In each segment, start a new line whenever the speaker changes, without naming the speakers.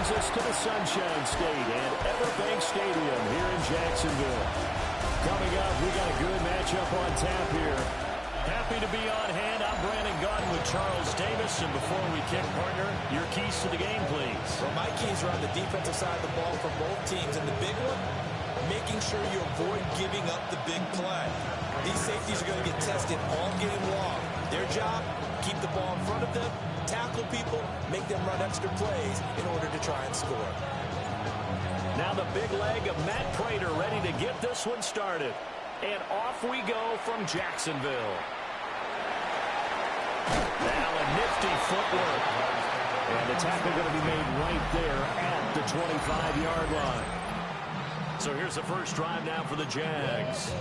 brings us to the Sunshine State and Everbank Stadium here in Jacksonville. Coming up, we got a good matchup on tap here. Happy to be on hand. I'm Brandon Gaudin with Charles Davis. And before we kick, partner, your keys to the game, please.
Well, my keys are on the defensive side of the ball for both teams. And the big one, making sure you avoid giving up the big play. These safeties are going to get tested all game long. Their job, keep the ball in front of them, tackle people, make them run extra plays in order to try and score.
Now the big leg of Matt Prater ready to get this one started. And off we go from Jacksonville. Now a nifty footwork. And the tackle going to be made right there at the 25-yard line. So here's the first drive now for the Jags.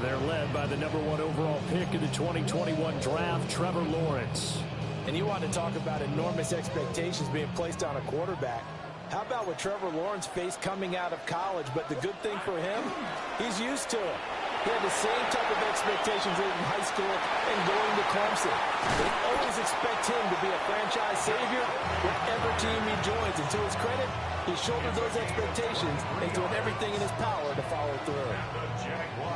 They're led by the #1 overall pick in the 2021 draft, Trevor Lawrence.
And you want to talk about enormous expectations being placed on a quarterback. How about what Trevor Lawrence faced coming out of college? But the good thing for him, he's used to it. He had the same type of expectations in high school and going to Clemson. They always expect him to be a franchise savior whatever team he joins. And to his credit, he shouldered those expectations and doing everything in his power to follow through.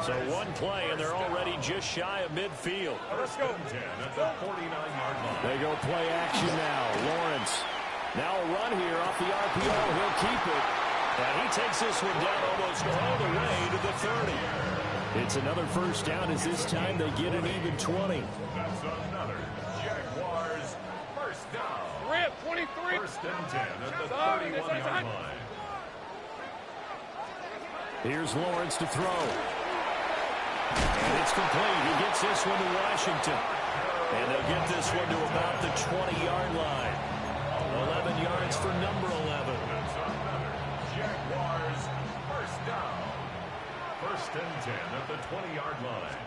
So one play, and they're already just shy of midfield.
Let's go. At the 49-yard line.
They go play action now. Lawrence. Now a run here off the RPO. He'll keep it. And he takes this one down almost all the way to the 30. It's another first down as this time they get an even 20.
That's another Jaguars first down.
Rip, 23.
First and 10 at the 31-yard line.
Here's Lawrence to throw. And it's complete. He gets this one to Washington. And they'll get this one to about the 20-yard line. 11 yards for number 11.
That's another Jaguars first down. First and 10 at the 20-yard line.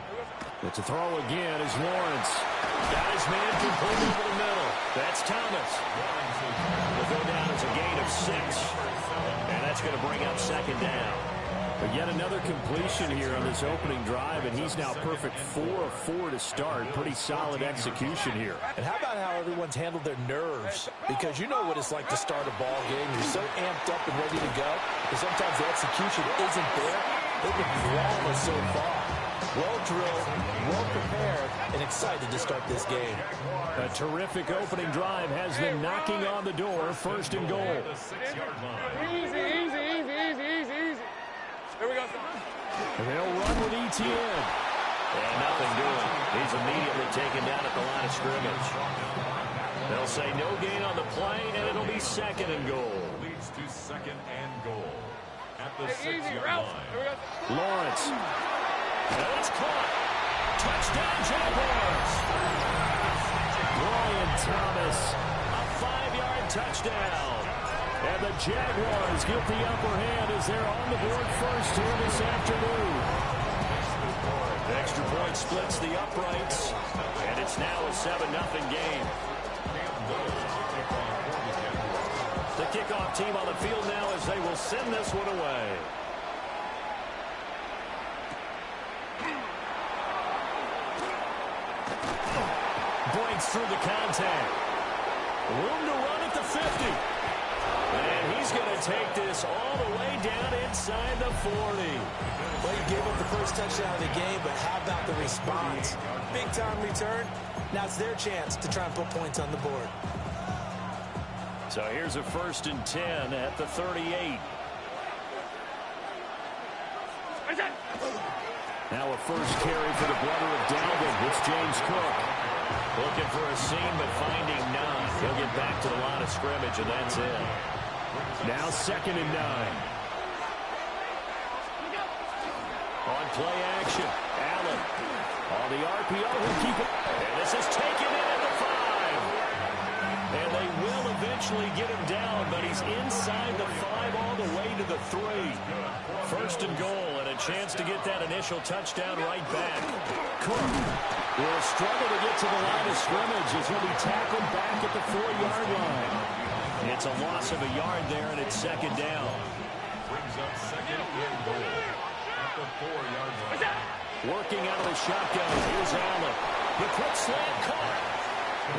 It's a throw again as Lawrence got his man complete over the middle. That's Thomas. Will go down as a gain of 6. And that's going to bring up second down. But yet another completion here on this opening drive, and he's now perfect 4 of 4 to start. Pretty solid execution here.
And how about how everyone's handled their nerves? Because you know what it's like to start a ball game. You're so amped up and ready to go. But sometimes the execution isn't there. They've been flawless so far. Well drilled, well prepared, and excited to start this game.
A terrific opening drive has them knocking on the door. First and goal.
Easy, easy, easy, easy, easy, easy. Here we go.
They'll run with ETN. And nothing doing. He's immediately taken down at the line of scrimmage. They'll say no gain on the play, and it'll be second and goal.
Leads to second and goal at the 6-yard line.
Lawrence. And it's caught. Touchdown, Jaguars. Brian Thomas. A 5-yard touchdown. And the Jaguars get the upper hand as they're on the board first here this afternoon. Extra point splits the uprights, and it's now a 7-0 game. The kickoff team on the field now as they will send this one away. Breaks through the contact. Room to run at the 50. And he's going to take this all the way down inside the 40.
Well, he gave up the first touchdown of the game, but how about the response? Big-time return. Now it's their chance to try and put points on the board.
So here's a first and 10 at the 38. Now a first carry for the brother of Dalvin. It's James Cook. Looking for a seam, but finding none. He'll get back to the line of scrimmage, and that's it. Now second and 9. On play action, Allen. On the RPO, he'll keep it. And this is taken in at the 5. And they will eventually get him down, but he's inside the 5 all the way to the 3. First and goal, and a chance to get that initial touchdown right back. Cook will struggle to get to the line of scrimmage as he'll be tackled back at the 4-yard line. It's a loss of a yard there, and it's second down.
Brings up second and goal at the 4-yard line.
Working out of the shotgun, here's Allen. The quick slant caught.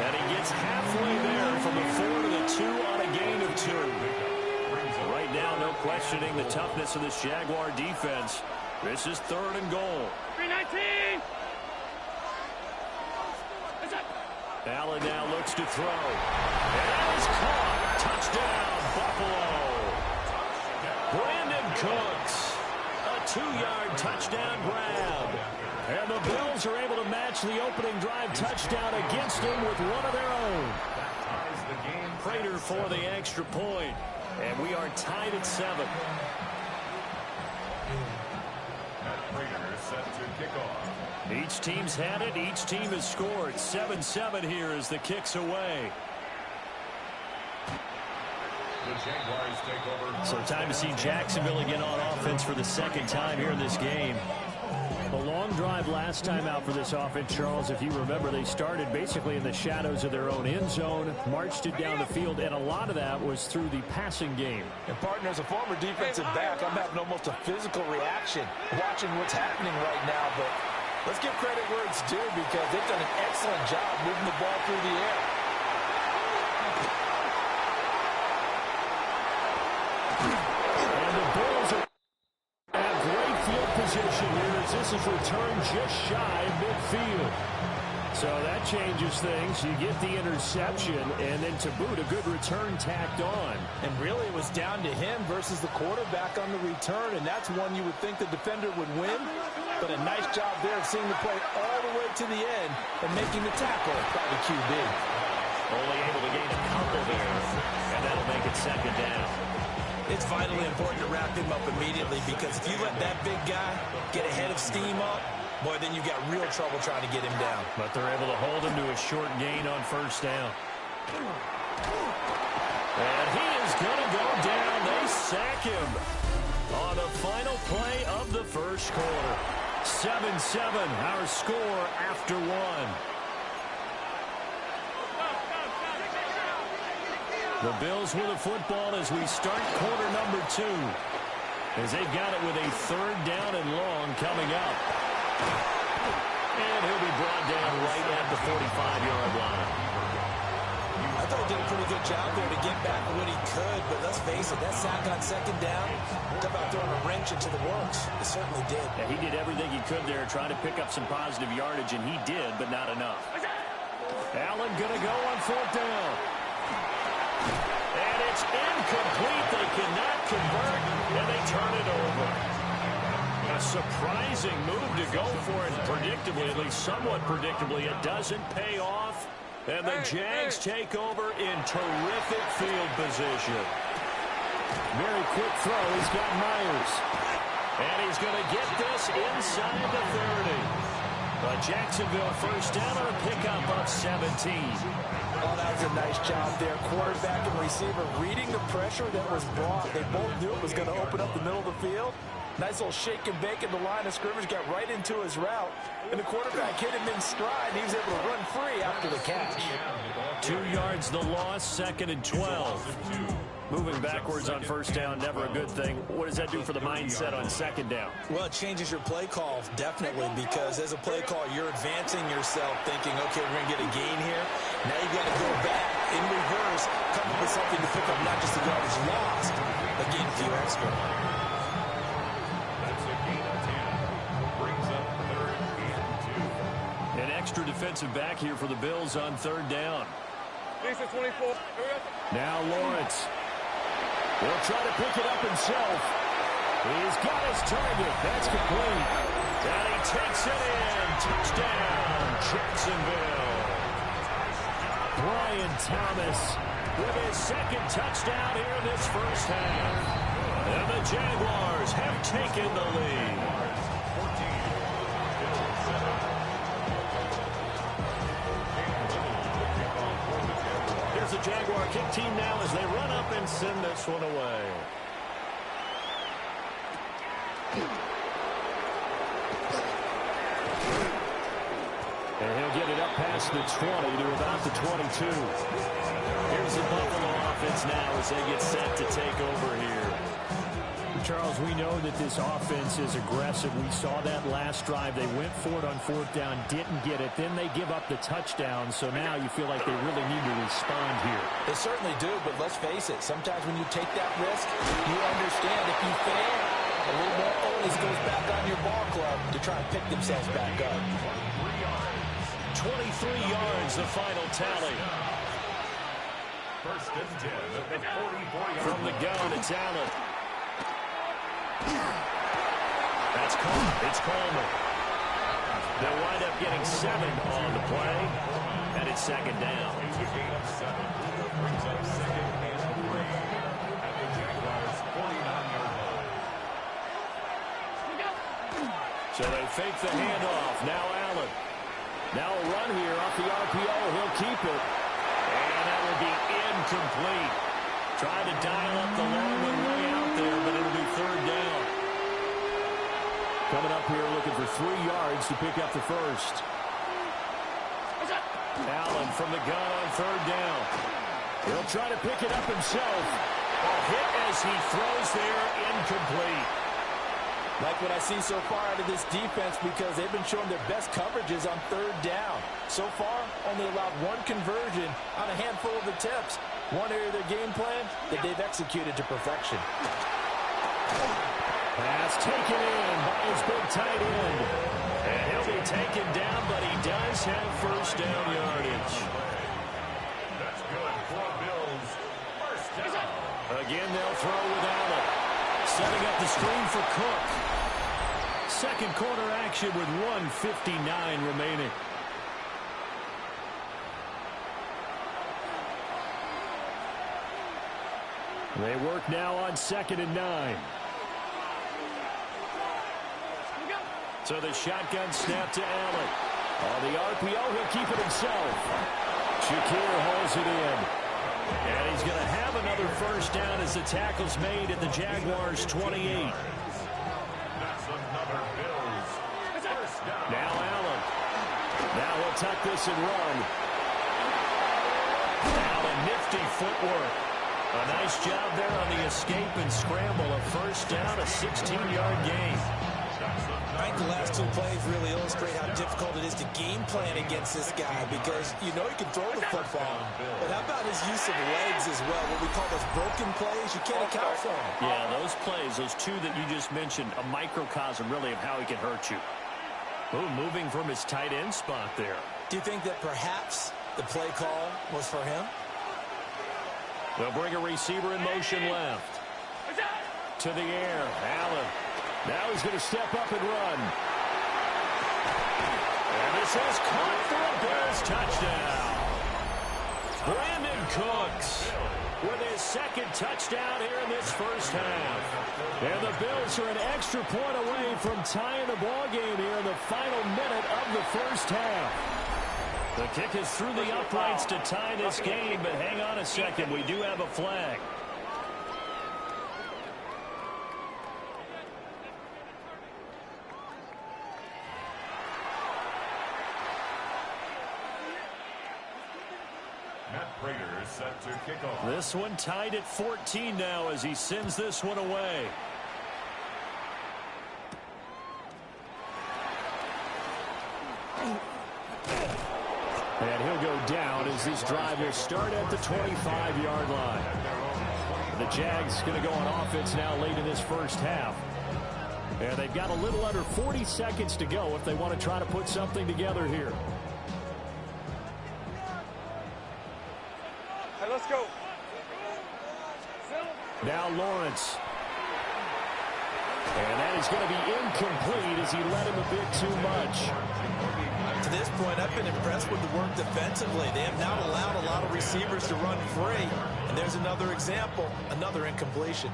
And he gets halfway there from the 4 to the 2 on a gain of 2. questioning the toughness of this Jaguar defense. This is 3rd and goal.
319.
Allen now looks to throw. And that is caught. Touchdown, Buffalo. Brandon Cooks. A 2-yard touchdown grab. And the Bills are able to match the opening drive touchdown against them with one of their own. Prater for the extra point. And we are tied at 7.
Prater set to kick off.
Each team's had it. Each team has scored. 7-7 here as the kick's away.
The Jaguars take over.
So time to see Jacksonville again on offense for the 2nd time here in this game.
A long drive last time out for this offense, Charles. If you remember, they started basically in the shadows of their own end zone, marched it down the field, and a lot of that was through the passing game.
And partner, as a former defensive back, I'm having almost a physical reaction watching what's happening right now. But let's give credit where it's due because they've done an excellent job moving the ball through the air.
And the Bills are at great field position here as this is returned just shy of midfield. So that changes things. You get the interception, and then to boot, a good return tacked on.
And really, it was down to him versus the quarterback on the return, and that's one you would think the defender would win. But a nice job there of seeing the play all the way to the end and making the tackle by the QB.
Only able to gain a couple there, and that'll make it 2nd down.
It's vitally important to wrap him up immediately because if you let that big guy get ahead of steam up, boy, then you got real trouble trying to get him down.
But they're able to hold him to a short gain on 1st down.
And he is going to go down. They sack him on the final play of the 1st quarter. 7-7, our score after 1. The Bills with the football as we start quarter number 2. As they've got it with a 3rd down and long coming up. And he'll be brought down right at the 45-yard line.
I thought he did a pretty good job there to get back what he could, but let's face it, that sack on 2nd down, talk about throwing a wrench into the works. It certainly did.
Yeah, he did everything he could there trying to pick up some positive yardage, and he did, but not enough. Allen going to go on 4th down. And it's incomplete. They cannot convert, and they turn it over. A surprising move to go for it predictably, at least somewhat predictably. It doesn't pay off, and the Jags take over in terrific field position.
Very quick throw. He's got Myers.
And he's going to get this inside the 30. A Jacksonville 1st down on a pickup of 17.
Oh, that was a nice job there. Quarterback and receiver reading the pressure that was brought. They both knew it was going to open up the middle of the field. Nice little shake and bake in the line of scrimmage, got right into his route. And the quarterback hit him in stride. He was able to run free after the catch.
2 yards the loss, 2nd and 12. Moving backwards on 1st down, never a good thing. What does that do for the mindset on 2nd down?
Well, it changes your play call, definitely, because as a play call, you're advancing yourself thinking, okay, we're going to get a gain here. Now you got to go back in reverse, come up with something to pick up not just the yardage lost, but gain a few extra.
That's a gain of 10. Brings up 3rd and 2.
An extra defensive back here for the Bills on 3rd down.
Lisa 24.
Now Lawrence. He'll try to pick it up himself. He's got his target. That's complete. And he takes it in. Touchdown, Jacksonville. Brian Thomas with his 2nd touchdown here in this 1st half. And the Jaguars have taken the lead. Here's the Jaguar kick team now as they run up and send this one away. And he'll get it up past the 20 to about the 22. Here's the Buffalo offense now as they get set to take over here.
Charles, we know that this offense is aggressive. We saw that last drive. They went for it on 4th down, didn't get it. Then they give up the touchdown. So now you feel like they really need to respond here.
They certainly do, but let's face it. Sometimes when you take that risk, you understand if you fail, a little more onus goes back on your ball club to try and pick themselves back up.
23 yards, the final tally.
First and 10 at the 44-yard
From the gun, it's Allen. That's Coleman. It's Coleman. They'll wind up getting 7 on the play, and it's 2nd down.
It's a gain of 7. Brings up 2nd and 3 at the Jaguars' 49-yard line.
So they fake the handoff. Now Allen. Now a run here off the RPO. He'll keep it. And that will be incomplete. Trying to dial up the long one way out there, but it'll be 3rd down.
Coming up here looking for 3 yards to pick up the first.
Allen from the gun on 3rd down. He'll try to pick it up himself. A hit as he throws there, incomplete.
Like what I see so far out of this defense, because they've been showing their best coverages on 3rd down. So far, only allowed 1 conversion on a handful of attempts. One area of their game plan that they've executed to perfection.
Pass taken in by his big tight end.
And he'll be taken down, but he does have 1st down yardage.
That's good for Bills. 1st down.
Again, they'll throw with Allen. Setting up the screen for Cook. 2nd quarter action with 1:59 remaining.
They work now on 2nd and 9.
So the shotgun snap to Allen. On the RPO, he'll keep it himself. Shakir holds it in. And he's going to have another 1st down as the tackle's made at the Jaguars' 28.
That's another Bills. 1st down.
Now Allen. Now he'll tuck this and run. Allen, nifty footwork. A nice job there on the escape and scramble. A 1st down, a 16-yard gain.
I think the last 2 plays really illustrate how difficult it is to game plan against this guy, because you know he can throw the football. But how about his use of legs as well? What we call those broken plays, you can't account for them.
Yeah, those plays, those 2 that you just mentioned, a microcosm really of how he can hurt you. Ooh, moving from his tight end spot there.
Do you think that perhaps the play call was for him?
They'll bring a receiver in motion left. To the air, Allen.
Now he's going to step up and run.
And this is caught for a Bills touchdown. Brandon Cooks with his 2nd touchdown here in this 1st half.
And the Bills are an extra point away from tying the ball game here in the final minute of the 1st half.
The kick is through the uprights to tie this game, but hang on a second. We do have a flag.
Matt Prater is set to kick off.
This one tied at 14 now as he sends this one away.
And he'll go down as this drive will start at the 25-yard line. The Jags going to go on offense now late in this 1st half. And they've got a little under 40 seconds to go if they want to try to put something together here.
Hey, let's go.
Now Lawrence. And that is going to be incomplete as he let him a bit too much.
To this point, I've been impressed with the work defensively. They have not allowed a lot of receivers to run free. And there's another example, another incompletion.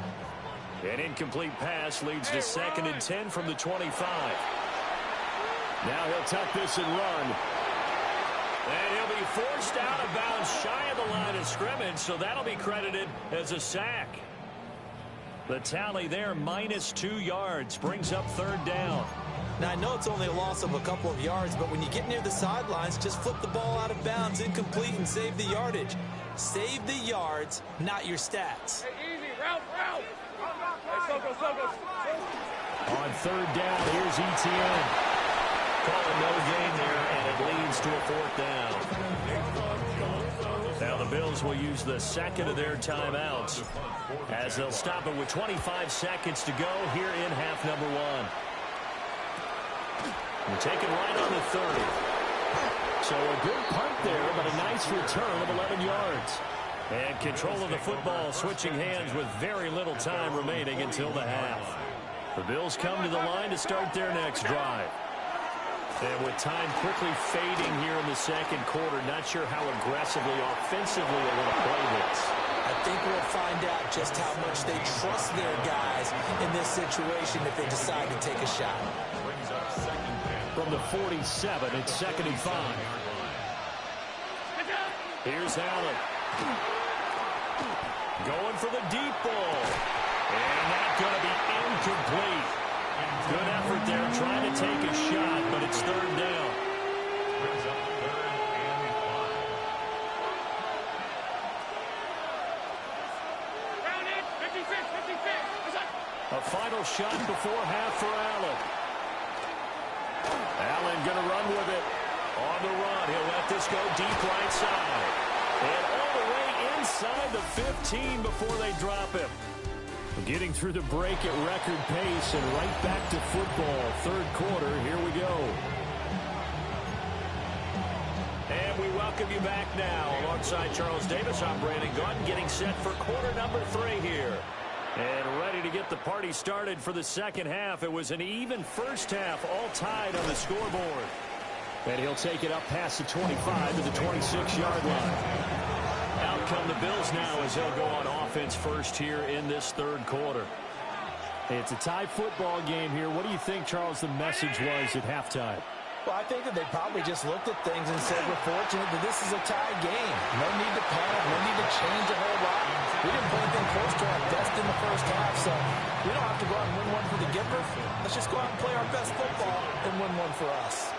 An incomplete pass leads to 2nd and 10 from the 25.
Now he'll tuck this and run.
And he'll be forced out of bounds shy of the line of scrimmage, so that'll be credited as a sack. The tally there, -2 yards, brings up 3rd down.
Now, I know it's only a loss of a couple of yards, but when you get near the sidelines, just flip the ball out of bounds, incomplete, and save the yardage. Save the yards, not your stats.
Hey, easy, route. Hey,
On third down, here's Etienne.
Calling no gain there, and it leads to a fourth down. Now the Bills will use the second of their timeouts as they'll stop it with 25 seconds to go here in half number one. We're taking right on the 30.
So a good punt there, but a nice return of 11 yards.
And control of the football switching hands with very little time remaining until the half. The Bills come to the line to start their next drive. And with time quickly fading here in the second quarter, not sure how aggressively, offensively they're going to play this.
I think we'll find out just how much they trust their guys in this situation if they decide to take a shot.
From the 47, it's 2nd and 5.
Here's Allen. Going for the deep ball. And that's going to be incomplete. Good effort there trying to take a shot, but it's third down.
Brings up 3rd and 5.
Round it, 56.
A final shot before half for Allen. Allen going to run with it. On the run, he'll let this go deep right side. And all the way inside the 15 before they drop him.
Getting through the break at record pace and right back to football. Third quarter, here we go.
And we welcome you back now. Alongside Charles Davis, I'm Brandon Gaudin, getting set for quarter number 3 here. And ready to get the party started for the second half. It was an even first half, all tied on the scoreboard.
And he'll take it up past the 25 to the 26-yard line.
Out come the Bills now as they'll go on offense first here in this third quarter.
It's a tie football game here. What do you think, Charles, the message was at halftime?
Well, I think that they probably just looked at things and said, we're fortunate that this is a tie game. No need to panic, no need to change a whole lot. We didn't play anything close to our best in the first half, so we don't have to go out and win one for the giver. Let's just go out and play our best football and win one for us.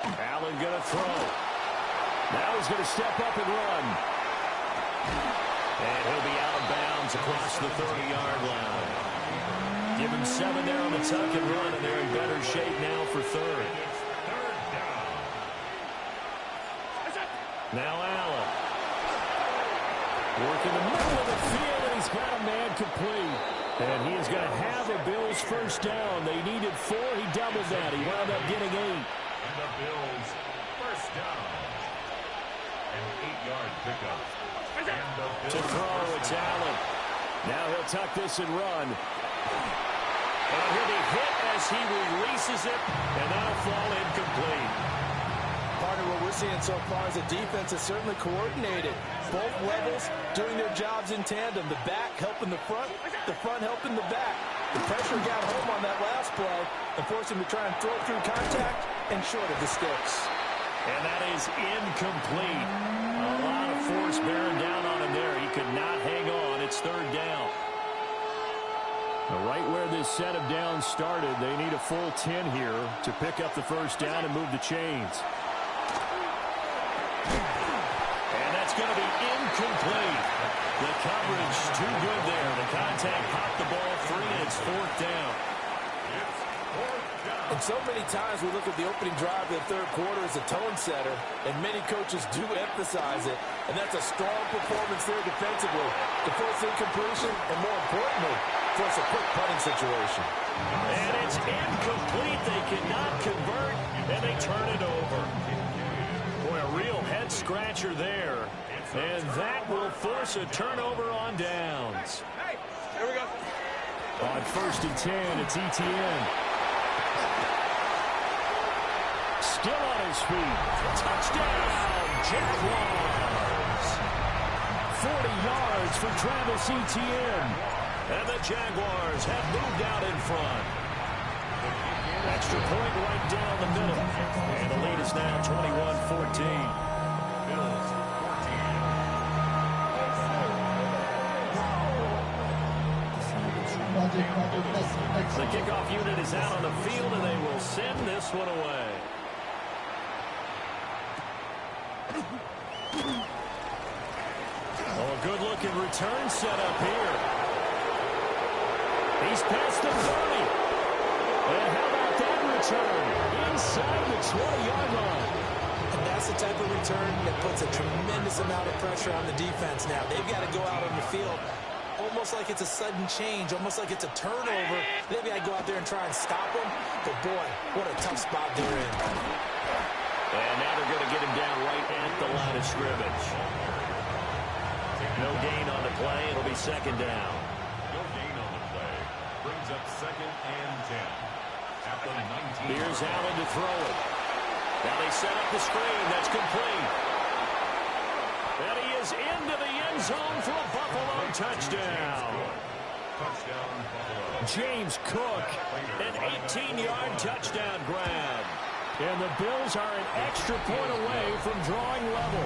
Allen going to throw.
Now he's going to step up and run.
And he'll be out of bounds across the 30-yard line. Give him 7 there on the tuck and run, and they're in better shape now for third. Now Allen. Working the middle of the field, and he's got a man complete. And he is going to have a Bills first down. They needed 4. He doubled that. He wound up getting 8.
And the Bills first down. An 8-yard pickup.
To throw, it's Allen.
Now he'll tuck this and run.
And he'll be hit as he releases it, and that'll fall incomplete.
Part of what we're seeing so far is the defense is certainly coordinated. Both levels doing their jobs in tandem. The back helping the front helping the back. The pressure got home on that last play and forced him to try and throw through contact and short of the sticks.
And that is incomplete. A lot of force bearing down on him there. He could not hang on. It's third down.
Right where this set of downs started, they need a full 10 here to pick up the first down and move the chains.
And that's going to be incomplete. The coverage too good there. The contact popped the ball free, and it's fourth down.
And so many times we look at the opening drive of the third quarter as a tone setter, and many coaches do emphasize it, and that's a strong performance there defensively to force incompletion and, more importantly, force a quick punting situation.
And it's incomplete. They cannot convert, and they turn it over. Boy, a real head-scratcher there, and that will force a turnover on downs.
Hey, here we go.
On first and 10, it's Etienne. Still on his feet.
Touchdown, Jaguars.
40 yards for Travis Etienne.
And the Jaguars have moved out in front. Extra point right down the middle. And the lead is now 21-14. The kickoff unit is out on the field, and they will send this one away.
return set up here. He's past the 30. And how about that return? Inside the 20-yard line.
And that's the type of return that puts a tremendous amount of pressure on the defense now. They've got to go out on the field almost like it's a sudden change, almost like it's a turnover. Maybe I go out there and try and stop them. But, boy, what a tough spot they're in.
And now they're going to get him down right at the line of scrimmage. No gain on the play. It'll be second down.
No gain on the play. Brings up 2nd and 10. At the 19.
Here's Allen to throw it. Now they set up the screen. That's complete. And he is into the end zone for a Buffalo touchdown.
Touchdown, Buffalo.
James Cook, an 18-yard touchdown grab.
And the Bills are an extra point away from drawing level.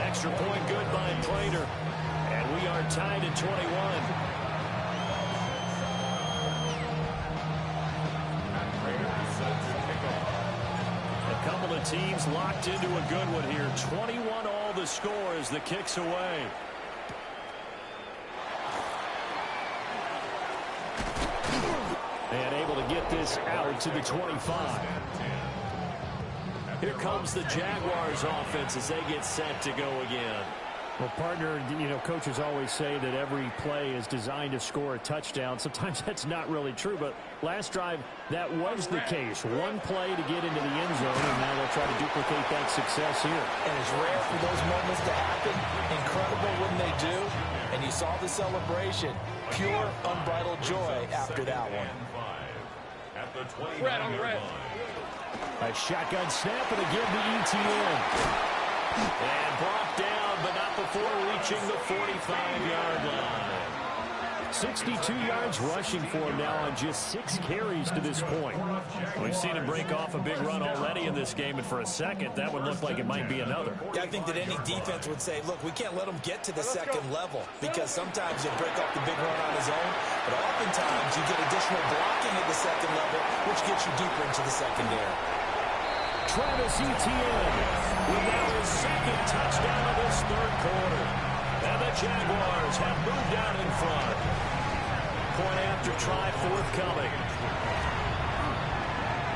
Extra point good by Prater. And we are tied at 21. A couple of teams locked into a good one here. 21 all the score as the kick's away. And able to get this out to the 25. Here comes the Jaguars offense as they get set to go again.
Well, partner, you know, coaches always say that every play is designed to score a touchdown. Sometimes that's not really true, but last drive, that was the case. One play to get into the end zone, and now they'll try to duplicate that success here.
And it's rare for those moments to happen. Incredible when they do. And you saw the celebration. Pure, unbridled joy after that one.
At the 29
Red on red.
A shotgun snap and again to ETN.
And brought down, but not before reaching the 45-yard line.
62 yards rushing for him now on just 6 carries to this point.
We've seen him break off a big run already in this game, and for a second, that would look like it might be another.
Yeah, I think that any defense would say, look, we can't let him get to the second level because sometimes you'll break off the big run on his own, but oftentimes you get additional blocking at the second level, which gets you deeper into the secondary.
Travis Etienne
with now his second touchdown of this third quarter. And the Jaguars have moved out in front. Point after try forthcoming.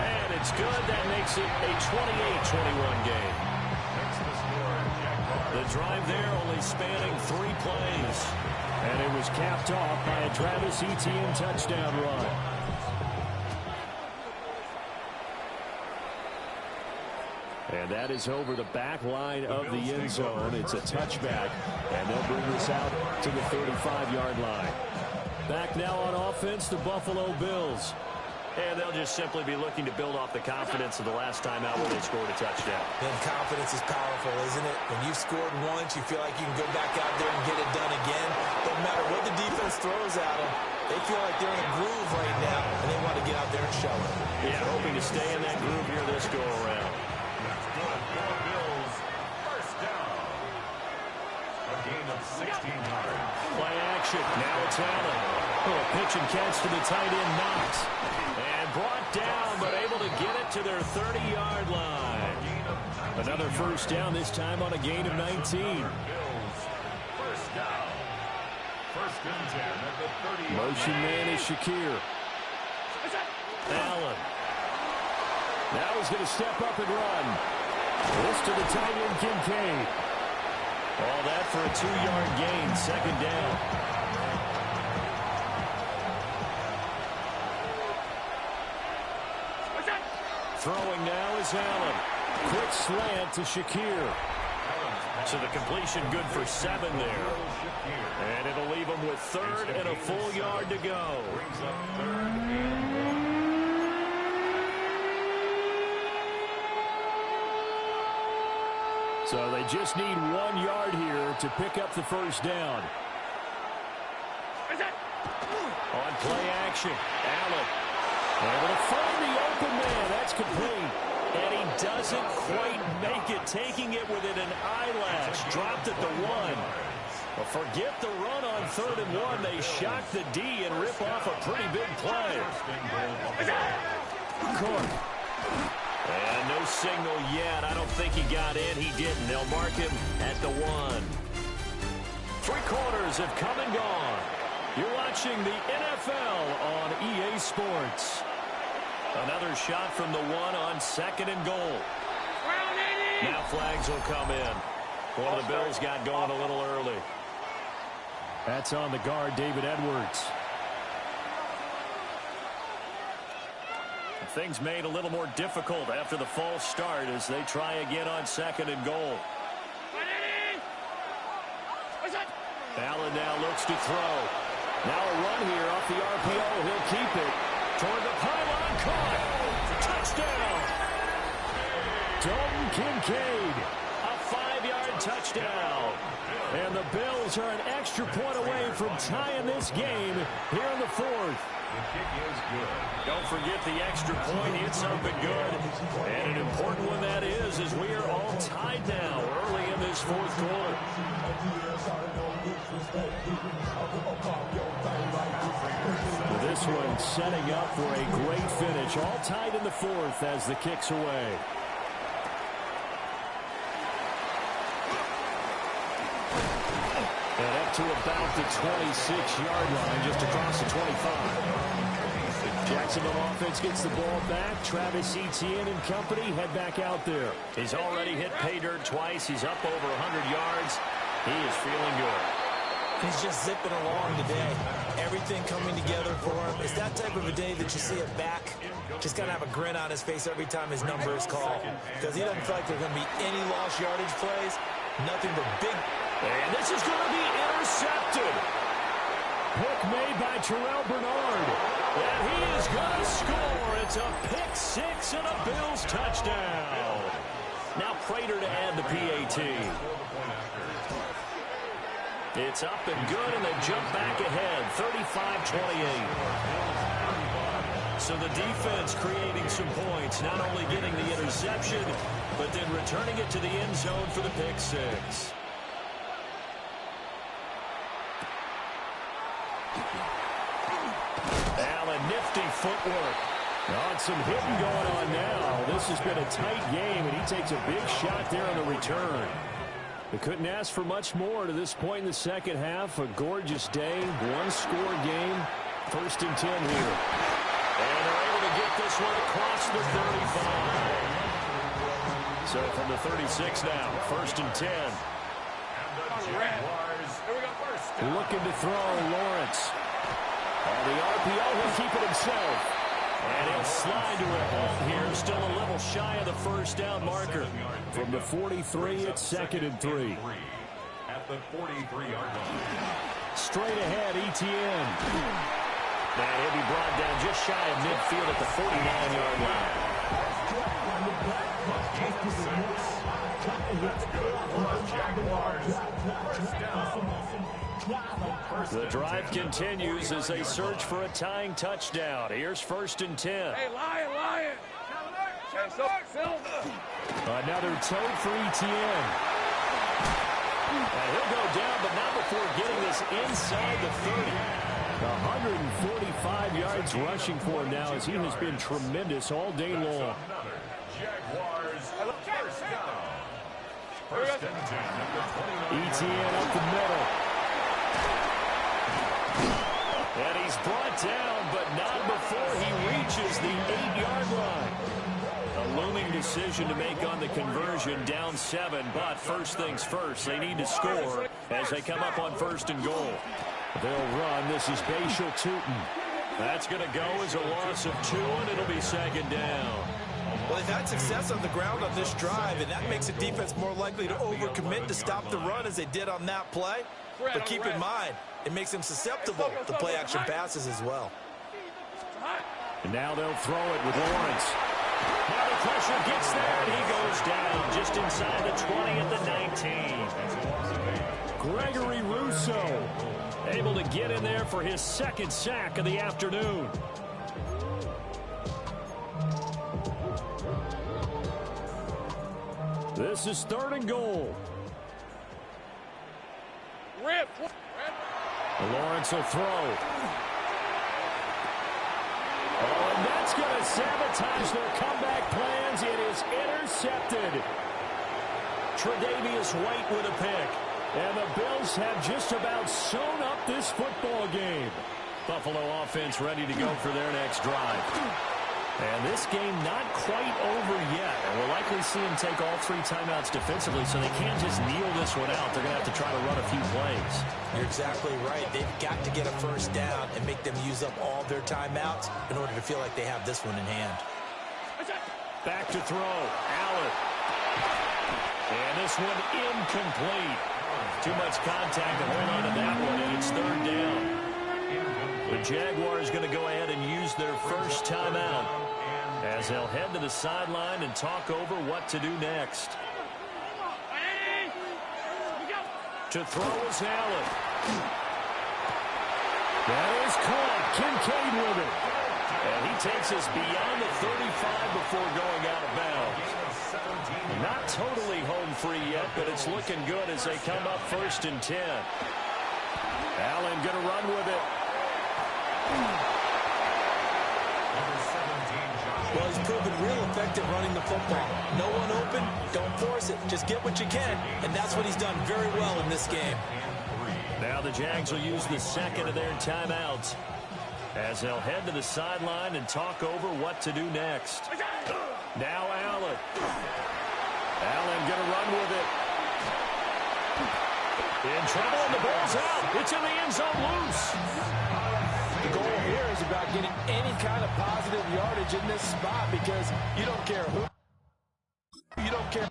And it's good. That makes it a 28-21 game. The drive there only spanning 3 plays.
And it was capped off by a Travis Etienne touchdown run. And that is over the back line of the end zone. It's a touchback, and they'll bring this out to the 35-yard line. Back now on offense, the Buffalo Bills.
And they'll just simply be looking to build off the confidence of the last time out where they scored a touchdown.
And confidence is powerful, isn't it? When you've scored once, you feel like you can go back out there and get it done again. Doesn't matter what the defense throws at them. They feel like they're in a groove right now, and they want to get out there and show it.
Yeah, hoping to stay in that groove here this go-around.
Bills, first down. A gain of 16 yards.
Play action. Now it's Allen. Oh, a pitch and catch to the tight end, Knox. And brought down, but able to get it to their 30-yard line. Another first down, this time on a gain of 19.
Bills, first down. First and 10 at the 30.
Motion man is Shakir.
Allen.
Now he's going to step up and run. This to the tight end, Kincaid.
All that for a 2-yard gain, second down. Throwing now is Allen.
Quick slant to Shakir.
So the completion good for 7 there. And it'll leave him with 3rd and a full yard to go.
Brings up 3rd and 1.
So they just need 1 yard here to pick up the first down.
On play action, Allen able to find the open man. That's complete. And he doesn't quite make it, taking it within an eyelash. Dropped at the 1. Well, forget the run on 3rd and 1. They shock the D and rip off a pretty big play.
Cook.
And no signal yet. I don't think he got in. He didn't. They'll mark him at the 1. Three quarters have come and gone. You're watching the NFL on EA Sports. Another shot from the one on 2nd and goal. Now flags will come in. One of the Bills got going a little early.
That's on the guard, David Edwards.
Things made a little more difficult after the false start as they try again on 2nd and goal. Allen now looks to throw. Now a run here off the RPO. He'll keep it. Toward the pylon. Caught. Touchdown.
Dalton Kincaid.
A 5-yard touchdown.
And the Bills are an extra point away from tying this game here in the 4th.
The kick is good.
Don't forget the extra point. It's up and good. And an important one that is, as we are all tied now early in this 4th quarter.
This one setting up for a great finish. All tied in the 4th as the kick's away.
And up to about the 26-yard line, just across the 25.
Jacksonville offense gets the ball back. Travis Etienne and company head back out there.
He's already hit pay dirt twice. He's up over 100 yards. He is feeling good.
He's just zipping along today. Everything coming together for him. It's that type of a day that you see it back. Just got to have a grin on his face every time his number is called. Because he doesn't feel like there's going to be any lost yardage plays. Nothing but big.
And this is going to be intercepted.
Pick made by Terrell Bernard.
And he is going to score. It's a pick six and a Bills touchdown. Now Prater to add the PAT. It's up and good, and they jump back ahead, 35-28. So the defense creating some points, not only getting the interception, but then returning it to the end zone for the pick six. Allen, nifty footwork.
Oh, some hitting going on now. This has been a tight game, and he takes a big shot there on the return. They couldn't ask for much more to this point in the second half. A gorgeous day, one-score game. 1st and 10 here.
And they're able to get this one across the 35. So from the 36 now, 1st and 10.
Looking to throw, Lawrence.
On the RPO, he'll keep it himself. And he'll slide to a halt here, still a little shy of the first down marker.
From the 43, it's 2nd and 3.
At the 43-yard line.
Straight ahead, Etienne.
And he'll be brought down just shy of midfield at the 49-yard line.
That's good for Jaguars. First down.
The drive continues as they search for a tying touchdown. Here's 1st and 10.
Hey, Lion. Hey, Silva.
Another toe for Etienne.
And he'll go down, but not before getting this inside the 30.
145 yards rushing for him now as he has been tremendous all day long.
Jaguars first down. 1st and 10 at the 29.
Etienne up the middle.
And he's brought down, but not before he reaches the 8-yard line. A looming decision to make on the conversion, down 7, but first things first, they need to score as they come up on 1st and goal.
They'll run. This is Bashal Tutin.
That's going to go as a loss of 2, and it'll be 2nd down.
Well, they've had success on the ground on this drive, and that makes the defense more likely to overcommit to stop the run as they did on that play. But keep in mind, it makes them susceptible to play-action passes as well.
And now they'll throw it with Lawrence.
Now the pressure gets there, and he goes down just inside the 20 at the 19.
Gregory Rousseau able to get in there for his 2nd sack of the afternoon. This is 3rd and goal.
Rip.
Lawrence will throw. Oh, and that's going to sabotage their comeback plans. It is intercepted.
Tre'Davious White with a pick.
And the Bills have just about sewn up this football game.
Buffalo offense ready to go for their next drive. And this game not quite over yet. And we'll likely see them take all 3 timeouts defensively, so they can't just kneel this one out. They're going to have to try to run a few plays.
You're exactly right. They've got to get a first down and make them use up all their timeouts in order to feel like they have this one in hand.
Back to throw. Allen. And this one incomplete. Too much contact to hold on to that one, and it's 3rd down. The Jaguars going to go ahead and use their first timeout as they'll head to the sideline and talk over what to do next. To throw is Allen.
That is caught. Kincaid with it.
And he takes us beyond the 35 before going out of bounds. Not totally home free yet, but it's looking good as they come up 1st and 10.
Allen going to run with it.
Well, he's proven real effective running the football. No one open, don't force it. Just get what you can, and that's what he's done very well in this game.
Now the Jags will use the second of their timeouts as they'll head to the sideline and talk over what to do next. Now Allen.
Allen going to run with it.
In trouble, and the ball's out. It's in the end zone loose.
The goal here is about getting any kind of positive yardage in this spot because you don't care who. You don't care.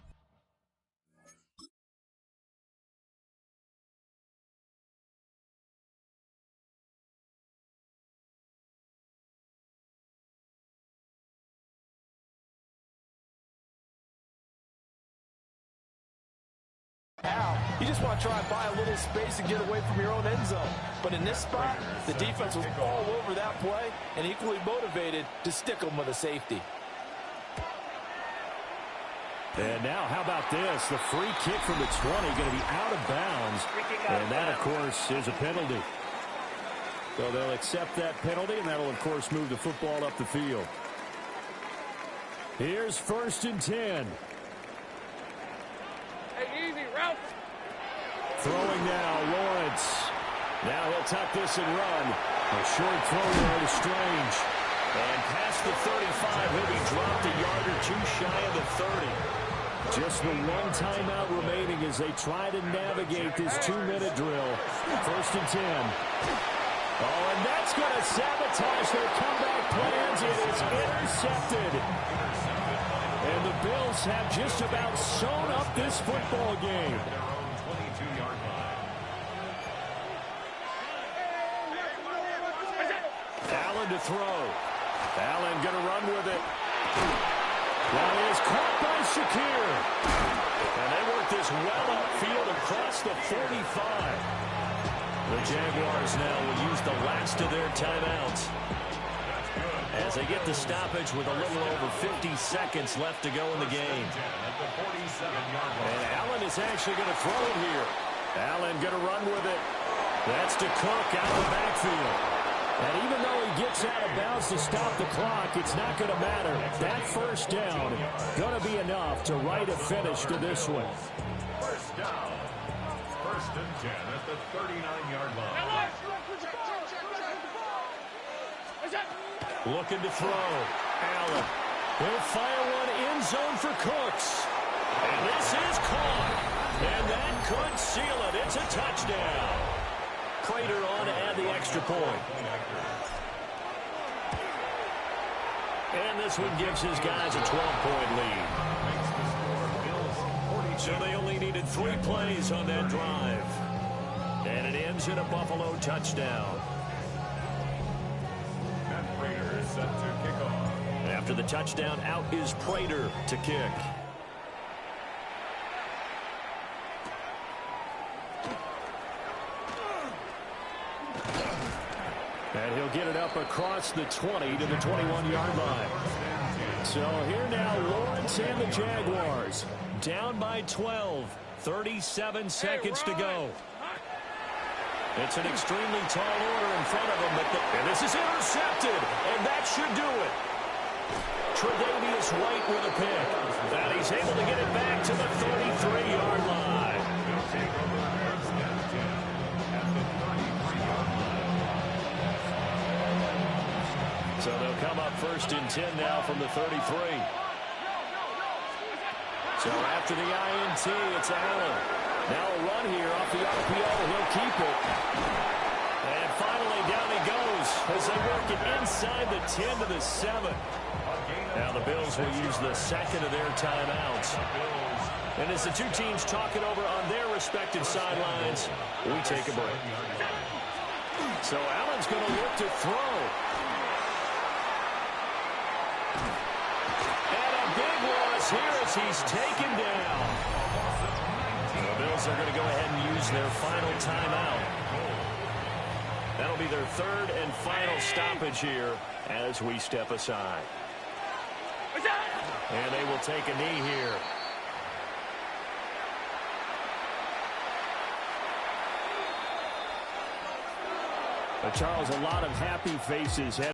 You just want to try and buy a little space and get away from your own end zone. But in this spot, the defense was all over that play and equally motivated to stick them with a safety.
And now, how about this? The free kick from the 20 going to be out of bounds. And that, of course, is a penalty. So they'll accept that penalty, and that'll, of course, move the football up the field. Here's 1st and 10.
Hey, easy, Ralph.
Throwing now, Lawrence. Now he'll tuck this and run. A short throw there to Strange.
And past the 35, he'll be dropped a yard or 2 shy of the 30.
Just the 1 timeout remaining as they try to navigate this 2-minute drill. 1st and 10. Oh, and that's going to sabotage their comeback plans. It is intercepted. And the Bills have just about sewn up this football game.
Allen to throw.
Allen going to run with it. That is caught by Shakir.
And they work this well upfield across the 45. The Jaguars now will use the last of their timeouts as they get the stoppage with a little over 50 seconds left to go in the game. And Allen is actually going to throw it here.
Allen going to run with it. That's to Cook out of the backfield. And even though he gets out of bounds to stop the clock, it's not going to matter. That first down going to be enough to write a finish to this one.
First down. 1st and 10 at the 39-yard line.
Looking to throw. Allen. He'll fire one end zone for Cooks. And this is caught. And that could seal it. It's a touchdown. Prater on to add the extra point. And this one gives his guys a 12-point lead. So they only needed 3 plays on that drive. And it ends in a Buffalo touchdown.
And Prater is set to kick off.
After the touchdown, out is Prater to kick.
And he'll get it up across the 20 to the 21-yard line. So here now, Lawrence and the Jaguars.
Down by 12. 37 seconds to go. It's an extremely tall order in front of him, and this is intercepted, and that should do it. Tre'Davious White with a pick, and he's able to get it back to the 33-yard line. So they'll come up 1st and 10 now from the 33. So after the INT, it's Allen. Now a run here off the RPO. He'll keep it. And finally down he goes as they work it inside the 10 to the 7. Now the Bills will use the second of their timeouts. And as the two teams talk it over on their respective sidelines, we take a break. So Allen's going to look to throw. And a big loss here as he's taken down. The Bills are going to go ahead and use their final timeout. That'll be their 3rd and final stoppage here as we step aside. And they will take a knee here.
Charles, a lot of happy faces.